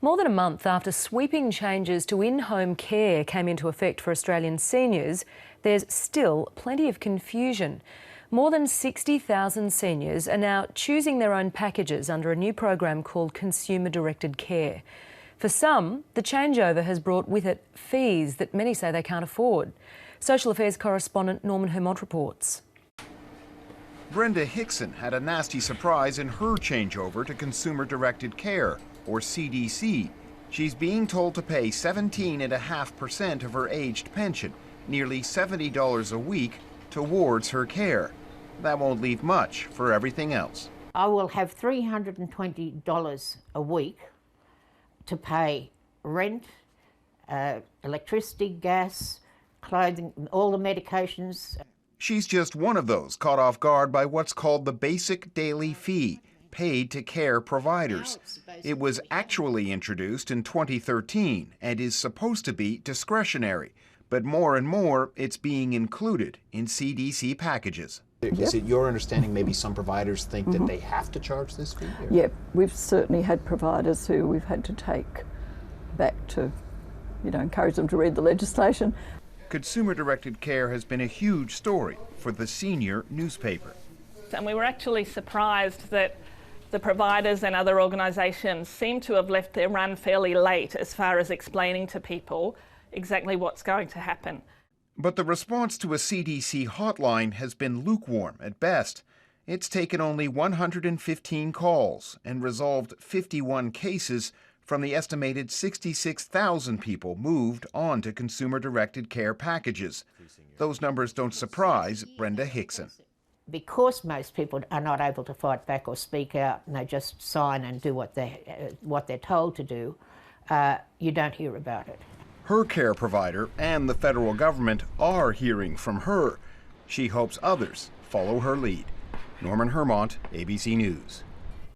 More than a month after sweeping changes to in-home care came into effect for Australian seniors, there's still plenty of confusion. More than 60,000 seniors are now choosing their own packages under a new program called Consumer-Directed Care. For some, the changeover has brought with it fees that many say they can't afford. Social Affairs correspondent Norman Hermont reports. Brenda Hickson had a nasty surprise in her changeover to Consumer-Directed Care, or CDC. She's being told to pay 17.5% of her aged pension, nearly $70 a week, towards her care. That won't leave much for everything else. I will have $320 a week to pay rent, electricity, gas, clothing, all the medications. She's just one of those caught off guard by what's called the basic daily fee, paid to care providers. It was actually introduced in 2013 and is supposed to be discretionary, but more and more it's being included in CDC packages. Is it your understanding maybe some providers think that they have to charge this fee? Yep, we've certainly had providers who we've had to take back to, encourage them to read the legislation. Consumer-Directed Care has been a huge story for the senior newspaper. And we were actually surprised that the providers and other organisations seem to have left their run fairly late as far as explaining to people exactly what's going to happen. But the response to a CDC hotline has been lukewarm at best. It's taken only 115 calls and resolved 51 cases from the estimated 66,000 people moved on to Consumer-Directed Care packages. Those numbers don't surprise Brenda Hickson. Because most people are not able to fight back or speak out and they just sign and do what they're told to do, you don't hear about it. Her care provider and the federal government are hearing from her. She hopes others follow her lead. Norman Hermont, ABC News.